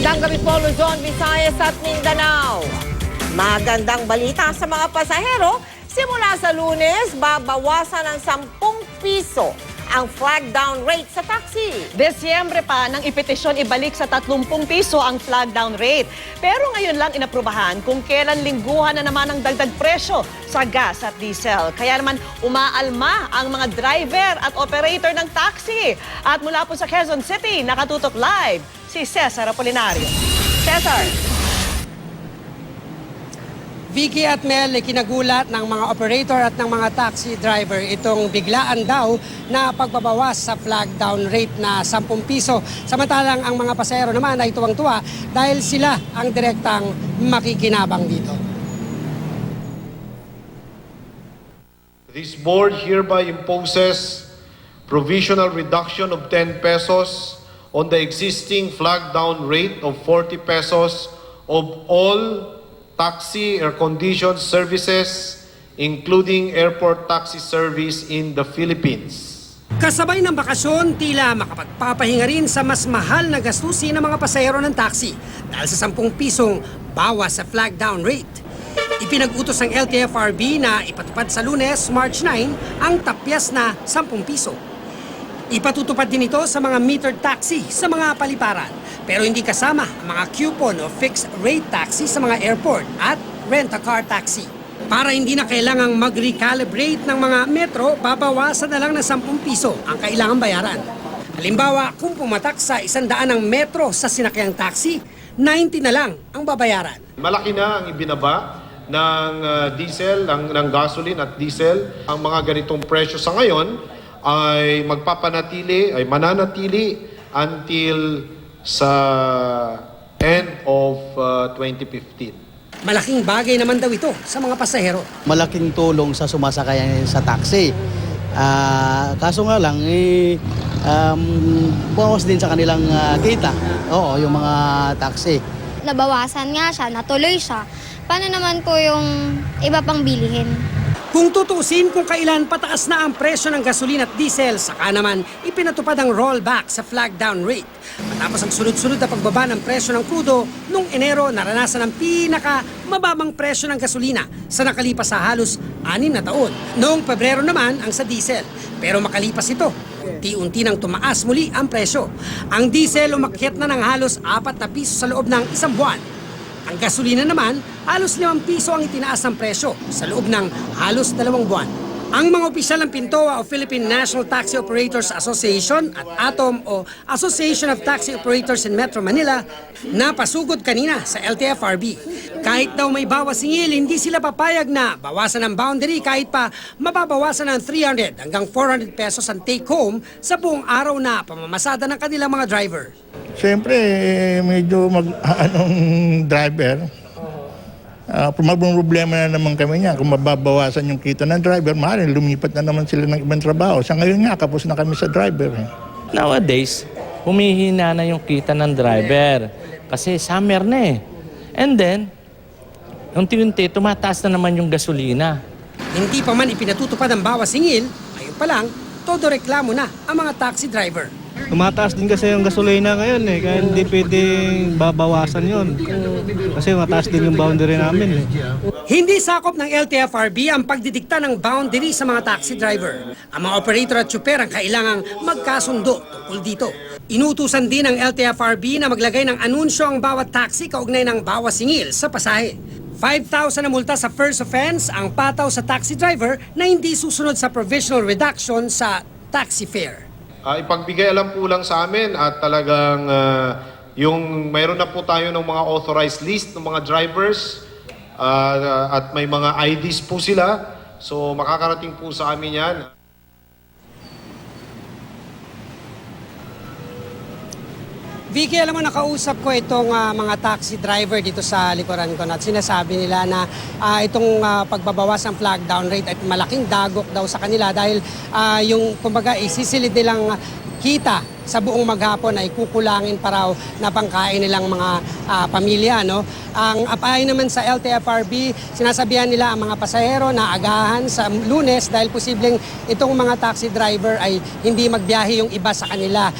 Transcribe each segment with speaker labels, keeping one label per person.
Speaker 1: Magandang gabi po, Luzon, Visayas at Mindanao. Magandang balita sa mga pasahero. Simula sa Lunes, babawasan ng 10 piso ang flag down rate sa taxi.
Speaker 2: Desyembre pa nang ipetisyon ibalik sa 30 piso ang flag down rate. Pero ngayon lang inaprubahan kung kailan lingguhan na naman ang dagdag presyo sa gas at diesel. Kaya naman umaalma ang mga driver at operator ng taxi. At mula po sa Quezon City, nakatutok live si Cesar Apolinario. Cesar!
Speaker 3: Vicky at Mel, kinagulat ng mga operator at ng mga taxi driver itong biglaan daw na pagbabawas sa flag down rate na 10 piso. Samantalang ang mga pasahero naman ay tuwang-tuwa dahil sila ang direktang makikinabang dito.
Speaker 4: This board hereby imposes provisional reduction of 10 pesos on the existing flag down rate of 40 pesos of all taxi air-conditioned services, including airport taxi service in the Philippines.
Speaker 3: Kasabay ng bakasyon, tila makapagpapahinga rin sa mas mahal na gastusin ng mga pasahero ng taxi dahil sa 10 pisong bawas sa flag down rate. Ipinag-utos ng LTFRB na ipatupad sa Lunes, March 9, ang tapyas na 10 piso. Ipatutupad din ito sa mga metered taxi sa mga paliparan, pero hindi kasama ang mga coupon o fixed rate taxi sa mga airport at rent-a-car taxi. Para hindi na kailangang mag-recalibrate ng mga metro, babawasan na lang ng 10 piso ang kailangang bayaran. Halimbawa, kung pumatak sa 100 ng metro sa sinakyang taxi, 90 na lang ang babayaran.
Speaker 4: Malaki na ang ibinaba ng diesel, ng gasoline at diesel. Ang mga ganitong presyo sa ngayon ay mananatili until sa end of 2015.
Speaker 3: Malaking bagay naman daw ito sa mga pasahero.
Speaker 5: Malaking tulong sa sumasakayan sa taxi. Kaso nga lang, bawas din sa kanilang kita. Oo, yung mga taxi.
Speaker 6: Nabawasan nga siya, natuloy siya. Paano naman po yung iba pang bilihin?
Speaker 3: Kung tutusin kung kailan pataas na ang presyo ng gasolina at diesel, saka naman ipinatupad ang rollback sa flag down rate. Matapos ang sunod-sunod na pagbaba ng presyo ng krudo, noong Enero naranasan ang mababang presyo ng gasolina sa nakalipas sa halos 6 na taon. Noong Pebrero naman ang sa diesel. Pero makalipas ito, unti-unti nang tumaas muli ang presyo. Ang diesel umakyat na ng halos 4 na piso sa loob ng 1 buwan. Ang gasolina naman, halos 5 piso ang itinaas ng presyo sa loob ng halos 2 buwan. Ang mga opisyal ng Pintoa o Philippine National Taxi Operators Association at ATOM o Association of Taxi Operators in Metro Manila napasugod kanina sa LTFRB. Kahit daw may bawas singil, hindi sila papayag na bawasan ang boundary kahit pa mababawasan ng 300 hanggang 400 pesos ang take-home sa buong araw na pamamasada ng kanilang mga driver.
Speaker 7: Siyempre, medyo driver. Problema na naman kami niya. Kung mababawasan yung kita ng driver, maaaring lumipat na naman sila ng ibang trabaho. Sa ngayon nga, kapos na kami sa driver.
Speaker 8: Nowadays, humihina na yung kita ng driver. Kasi summer na eh. And then, unti-unti, tumataas na naman yung gasolina.
Speaker 3: Hindi pa man ipinatutupad ang bawas singil, ayun pa lang, todo reklamo na ang mga taxi driver.
Speaker 9: Tumataas din kasi yung gasolina ngayon eh, kaya hindi pwedeng babawasan yon. Kasi mataas din yung boundary namin eh.
Speaker 3: Hindi sakop ng LTFRB ang pagdidikta ng boundary sa mga taxi driver. Ang mga operator at tsuper ang kailangang magkasundo tungkol dito. Inutusan din ng LTFRB na maglagay ng anunsyo ang bawat taxi kaugnay ng bawas singil sa pasahe. 5,000 na multa sa first offense ang pataw sa taxi driver na hindi susunod sa provisional reduction sa taxi fare.
Speaker 4: Ipagbigay alam po lang sa amin at talagang yung mayroon na po tayo ng mga authorized list ng mga drivers at may mga IDs po sila. So makakarating po sa amin yan.
Speaker 3: Vicky, alam mo, nakausap ko itong mga taxi driver dito sa likuran ko at sinasabi nila na itong pagbabawas ng flag down rate at malaking dagok daw sa kanila dahil yung kumbaga isisilid nilang kita sa buong maghapon ay kukulangin pa raw na pangkain nilang mga pamilya. No? Ang apahay naman sa LTFRB, sinasabihan nila ang mga pasahero na agahan sa Lunes dahil posibleng itong mga taxi driver ay hindi magbiyahe yung iba sa kanila.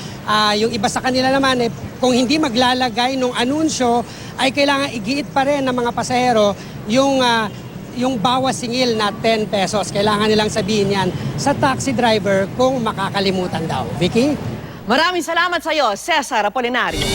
Speaker 3: Yung iba sa kanila naman, kung hindi maglalagay ng anunsyo, ay kailangan igiit pa rin ng mga pasahero yung bawas singil na 10 pesos. Kailangan nilang sabihin yan sa taxi driver kung makakalimutan daw. Vicky?
Speaker 2: Maraming salamat sa iyo, Cesar Apolinario.